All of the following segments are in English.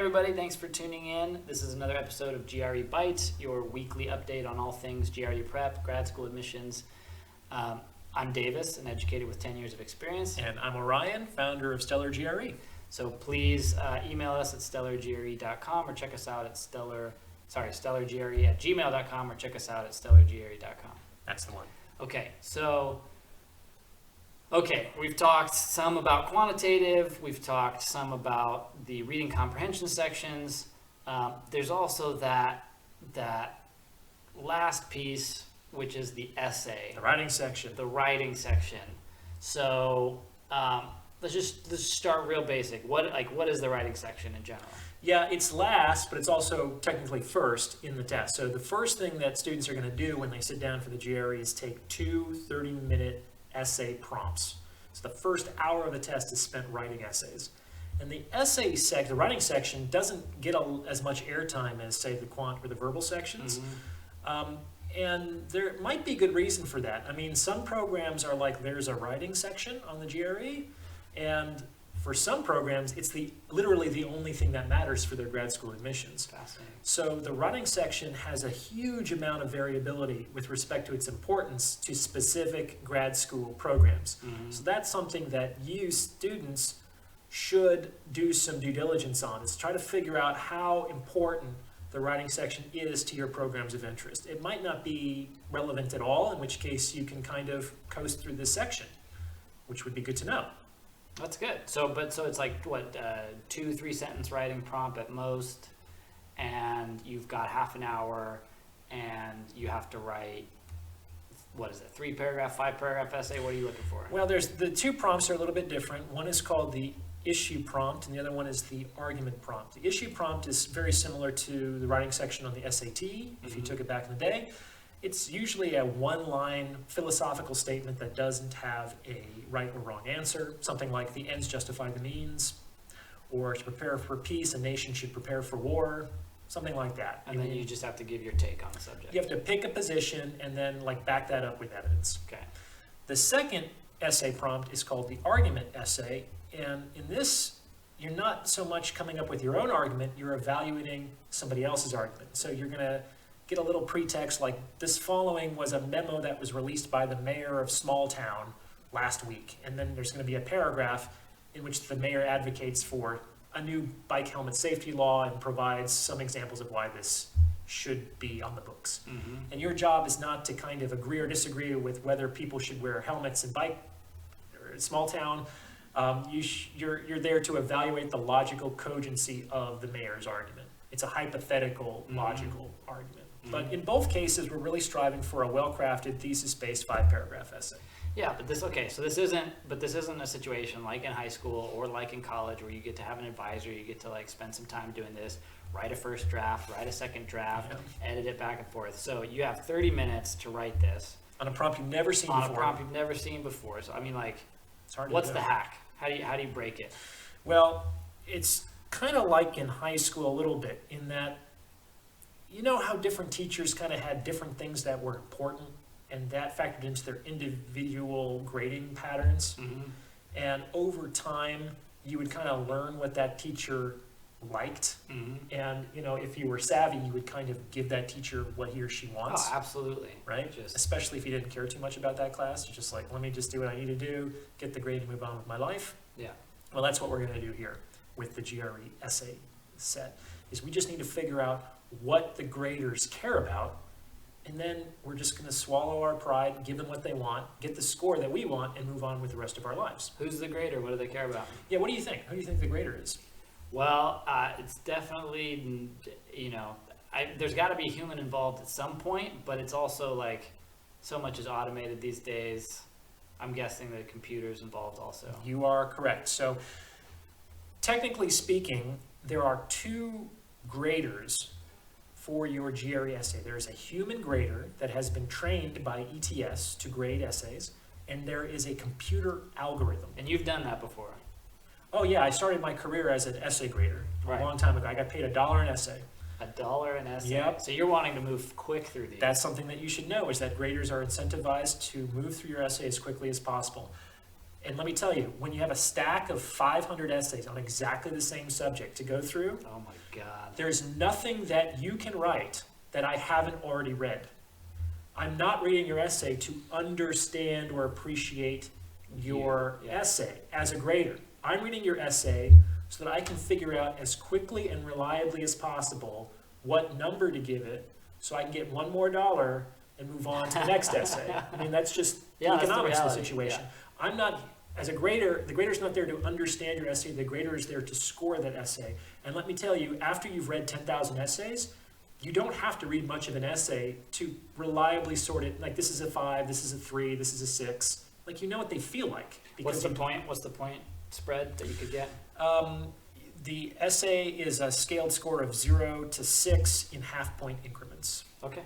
everybody, thanks for tuning in. This is another episode of GRE Bites, your weekly update on all things GRE prep, grad school admissions. I'm Davis, an educator with 10 years of experience. And I'm Orion, founder of StellarGRE. So please email us at StellarGRE.com or check us out at StellarGRE@gmail.com or check us out at StellarGRE.com. That's the one. Okay, we've talked some about quantitative, we've talked some about the reading comprehension sections. There's also that last piece, which is the essay. The writing section. So let's start real basic. What is the writing section in general? Yeah, it's last, but it's also technically first in the test. So the first thing that students are going to do when they sit down for the GRE is take two 30-minute essay prompts. So the first hour of the test is spent writing essays. And the writing section doesn't get as much airtime as, say, the quant or the verbal sections. Mm-hmm. And there might be good reason for that. I mean, some programs are like, there's a writing section on the GRE, and for some programs, it's literally the only thing that matters for their grad school admissions. Fascinating. So the writing section has a huge amount of variability with respect to its importance to specific grad school programs. Mm-hmm. So that's something that you students should do some due diligence on, is try to figure out how important the writing section is to your programs of interest. It might not be relevant at all, in which case you can kind of coast through this section, which would be good to know. That's good. So it's like what, 2-3 sentence writing prompt at most, and you've got half an hour, and you have to write, what is it, 3-paragraph, 5-paragraph essay? What are you looking for? Well, the two prompts are a little bit different. One is called the issue prompt, and the other one is the argument prompt. The issue prompt is very similar to the writing section on the SAT, if you took it back in the day. It's usually a one-line philosophical statement that doesn't have a right or wrong answer, something like the ends justify the means, or to prepare for peace, a nation should prepare for war, something like that. And then you just have to give your take on the subject. You have to pick a position and then back that up with evidence. Okay. The second essay prompt is called the argument essay, and in this, you're not so much coming up with your own argument, you're evaluating somebody else's argument. So you're going to get a little pretext like, this following was a memo that was released by the mayor of small town last week. And then there's going to be a paragraph in which the mayor advocates for a new bike helmet safety law and provides some examples of why this should be on the books. Mm-hmm. And your job is not to kind of agree or disagree with whether people should wear helmets in bike or small town. You're there to evaluate the logical cogency of the mayor's argument. It's a hypothetical, logical argument. But in both cases, we're really striving for a well-crafted, thesis-based 5-paragraph essay. Yeah, but this isn't a situation like in high school or like in college where you get to have an advisor, you get to spend some time doing this, write a first draft, write a second draft, edit it back and forth. So you have 30 minutes to write this. On a prompt you've never seen before. So I mean, it's hard to what's do. the hack? How do you break it? Well, it's kind of like in high school a little bit, in that you know how different teachers kind of had different things that were important, and that factored into their individual grading patterns. Mm-hmm. And over time, you would kind of learn what that teacher liked. Mm-hmm. And, if you were savvy, you would kind of give that teacher what he or she wants. Oh, absolutely. Right? Especially if you didn't care too much about that class. You're just like, let me just do what I need to do, get the grade, and move on with my life. Yeah. Well, that's what we're going to do here with the GRE essay set, is we just need to figure out what the graders care about, and then we're just going to swallow our pride, give them what they want, get the score that we want, and move on with the rest of our lives. Who's the grader? What do they care about? Yeah, what do you think? Who do you think the grader is? Well, it's definitely, there's got to be human involved at some point, but it's also so much is automated these days. I'm guessing the computer's involved also. You are correct. So technically speaking, there are two graders for your GRE essay. There's a human grader that has been trained by ETS to grade essays, and there is a computer algorithm. And you've done that before. Oh yeah, I started my career as an essay grader a long time ago. I got paid $1 an essay. $1 an essay? Yep. So you're wanting to move quick through these. That's something that you should know, is that graders are incentivized to move through your essay as quickly as possible. And let me tell you, when you have a stack of 500 essays on exactly the same subject to go through, Oh my God. there's nothing that you can write that I haven't already read. I'm not reading your essay to understand or appreciate your Yeah. essay as a grader. I'm reading your essay so that I can figure out as quickly and reliably as possible what number to give it so I can get $1 more and move on to the next essay. I mean, that's just Yeah, that's the economics of the reality, situation. yeah. I'm not, as a grader, the grader's not there to understand your essay, the grader is there to score that essay. And let me tell you, after you've read 10,000 essays, you don't have to read much of an essay to reliably sort it, like this is a 5, this is a 3, this is a 6. Like, you know what they feel like. What's the point? What's the point spread that you could get? The essay is a scaled score of 0 to 6 in half-point increments. Okay.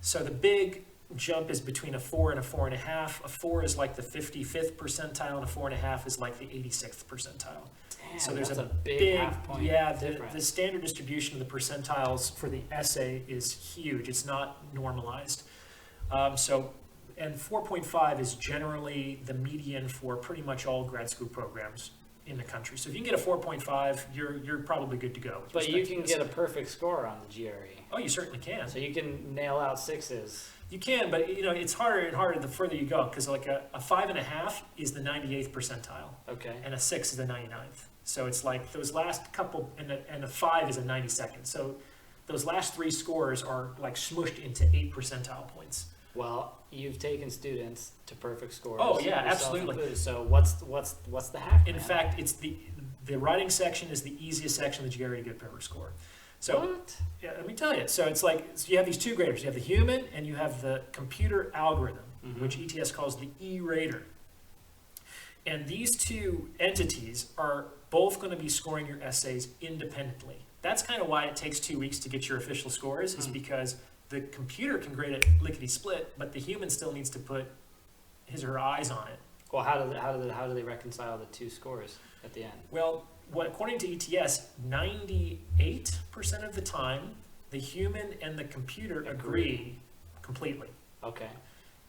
So the big jump is between a 4 and a 4.5. A 4 is like the 55th percentile, and a 4.5 is like the 86th percentile. Damn, So there's that's a big half point yeah, difference. the standard distribution of the percentiles for the essay is huge. It's not normalized. And 4.5 is generally the median for pretty much all grad school programs in the country. So if you can get a 4.5, you're probably good to go. with But you respect to can this. get a perfect score on the GRE. Oh, you certainly can. So you can nail out 6s. You can, but you know it's harder and harder the further you go, because like a 5.5 is the 98th percentile, Okay. and a 6 is the 99th. So it's like those last couple, and a 5 is a 92nd. So those last 3 scores are like smushed into 8 percentile points. Well, you've taken students to perfect scores. Oh, yeah, yourself absolutely. included. So what's the hack? In man? fact, it's the writing section is the easiest section that you GRE to get a perfect score. So What? yeah, let me tell you. So it's like, so you have these 2 graders. You have the human and you have the computer algorithm, Mhm. which ETS calls the E-rater. And these 2 entities are both going to be scoring your essays independently. That's kind of why it takes 2 weeks to get your official scores, is because the computer can grade it lickety-split, but the human still needs to put his or her eyes on it. Well, how do they reconcile the 2 scores at the end? Well, according to ETS, 98% of the time, the human and the computer agree completely. Okay.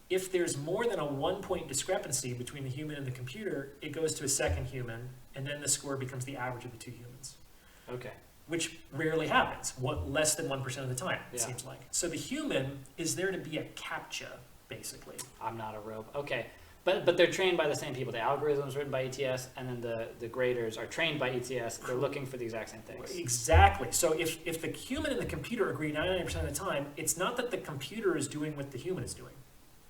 If there's more than a 1-point discrepancy between the human and the computer, it goes to a second human, and then the score becomes the average of the 2 humans, Okay. which rarely happens, less than 1% of the time, it Yeah. seems like. So the human is there to be a CAPTCHA, basically. I'm not a robot. Okay. But they're trained by the same people. The algorithm's written by ETS, and then the graders are trained by ETS. They're looking for the exact same things. Exactly. So if the human and the computer agree 99% of the time, it's not that the computer is doing what the human is doing.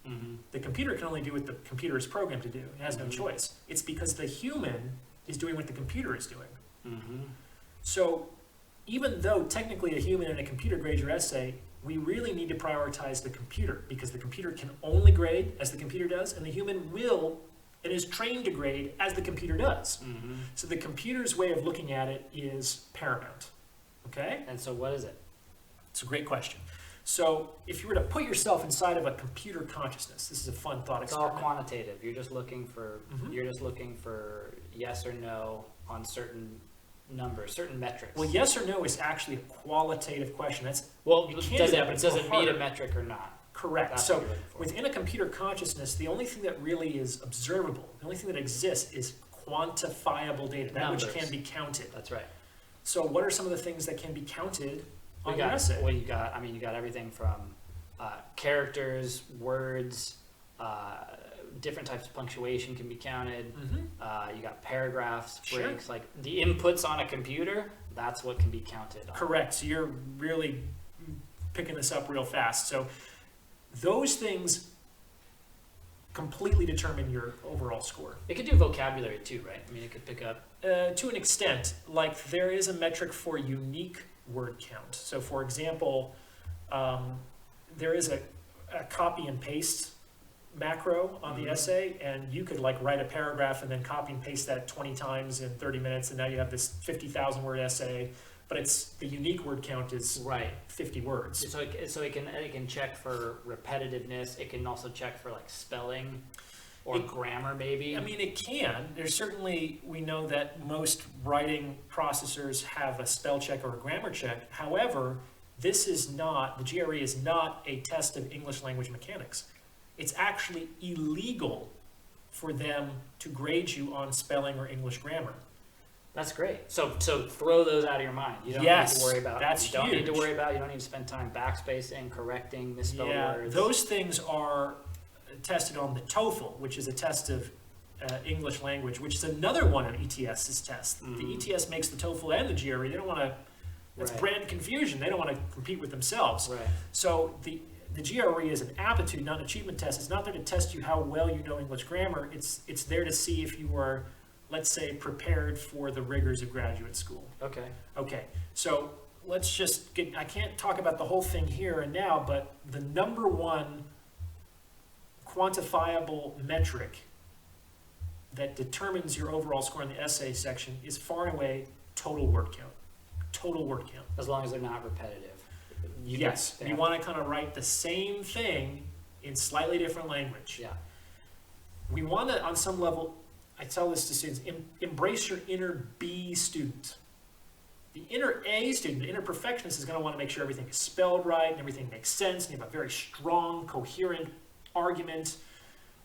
Mm-hmm. The computer can only do what the computer is programmed to do. It has no Mhm. choice. It's because the human is doing what the computer is doing. Mm-hmm. So even though technically a human and a computer grade your essay, we really need to prioritize the computer, because the computer can only grade as the computer does, and the human will and is trained to grade as the computer does. Mm-hmm. So the computer's way of looking at it is paramount. Okay? And so what is it? It's a great question. So if you were to put yourself inside of a computer consciousness, this is a fun thought It's all experiment. quantitative. You're just looking for Mhm. yes or no on certain numbers, certain metrics. Well, yes or no is actually a qualitative question. That's Well, you can does do it that, but it's does a it little meet a harder. metric or not? correct. That's So what you're looking for. within a computer consciousness, the only thing that really is observable, the only thing that exists is quantifiable data, that which Numbers. can be counted. That's right. So what are some of the things that can be counted on your got, essay? well, you got everything from characters, words, different types of punctuation can be counted. Mhm. You got paragraphs, Sure. breaks, like the inputs on a computer, that's what can be counted on. Correct. So you're really picking this up real fast. So those things completely determine your overall score. It could do vocabulary too, right? I mean, it could pick up. To an extent, like there is a metric for unique word count. So for example, there is a copy and paste macro on the Mhm. essay, and you could like write a paragraph and then copy and paste that 20 times in 30 minutes, and now you have this 50,000 word essay, but it's the unique word count is Right. 50 words. So it can check for repetitiveness. It can also check for like spelling or It- grammar, maybe. I mean, it can. There's certainly, we know that most writing processors have a spell check or a grammar check. However, this is not, the GRE is not a test of English language mechanics. It's actually illegal for them to grade you on spelling or English grammar. That's great. So throw those out of your mind. You don't Yes, need to worry about. that's you don't need to huge. worry about. You don't need to spend time backspacing, correcting misspelled words. Those things are tested on the TOEFL, which is a test of English language, which is another one of ETS's tests. Mhm. The ETS makes the TOEFL and the GRE. They don't want to. That's Right. brand confusion. They don't want to compete with themselves. Right. So the GRE is an aptitude, not an achievement test. It's not there to test you how well you know English grammar. It's there to see if you are, let's say, prepared for the rigors of graduate school. Okay. Okay, so let's just get, I can't talk about the whole thing here and now, but the number one quantifiable metric that determines your overall score in the essay section is far and away total word count. Total word count. As long as they're not repetitive. Yes, you want to kind of write the same thing in slightly different language. Yeah. We want to, on some level, I tell this to students, embrace your inner B student. The inner A student, the inner perfectionist, is going to want to make sure everything is spelled right and everything makes sense and you have a very strong, coherent argument.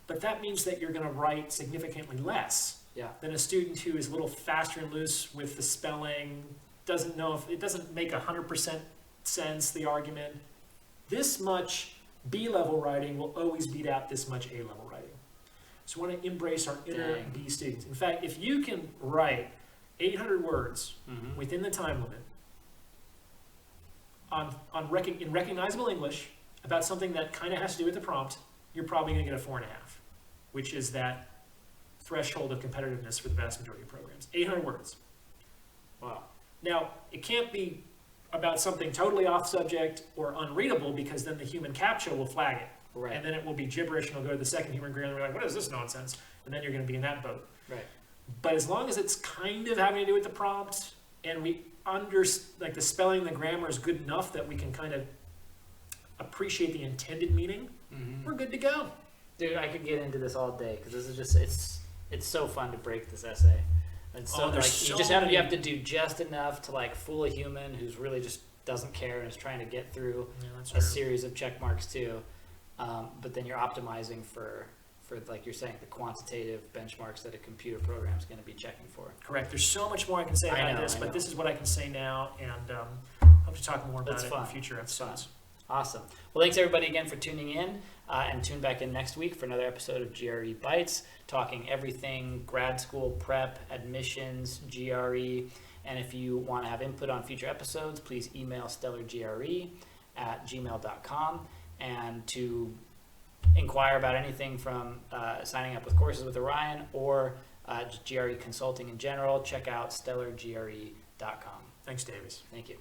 But that means that you're going to write significantly less Yeah. than a student who is a little faster and loose with the spelling, doesn't know if it doesn't make 100% sense, the argument. This much B-level writing will always beat out this much A-level writing. So we want to embrace our inner Dang. B students. In fact, if you can write 800 words Mm-hmm. within the time limit in recognizable English about something that kind of has to do with the prompt, you're probably going to get a 4.5, which is that threshold of competitiveness for the vast majority of programs. 800 words. Wow. Now, it can't be about something totally off subject or unreadable, because then the human captcha will flag it. Right. And then it will be gibberish and it'll go to the second human grammar and we're like, what is this nonsense? And then you're going to be in that boat. Right. But as long as it's kind of having to do with the prompt and we like the spelling, the grammar is good enough that we can kind of appreciate the intended meaning, Mm-hmm. we're good to go. Dude, I could get into this all day because this is just it's so fun to break this essay. And so Oh, there's like so you just have many- you have to do just enough to like fool a human who's really just doesn't care and is trying to get through Yeah, that's a true. series of check marks too. But then you're optimizing for like you're saying the quantitative benchmarks that a computer program is going to be checking for. Correct. There's so much more I can say I about know, this, I but know. this is what I can say now, and hope to talk more about That's it fun. in future episodes. Awesome. Well, thanks everybody again for tuning in, and tune back in next week for another episode of GRE Bites, talking everything grad school prep, admissions, GRE. And if you want to have input on future episodes, please email StellarGRE@gmail.com. And to inquire about anything from signing up with courses with Orion or just GRE consulting in general, check out StellarGRE.com. Thanks, Davis. Thank you.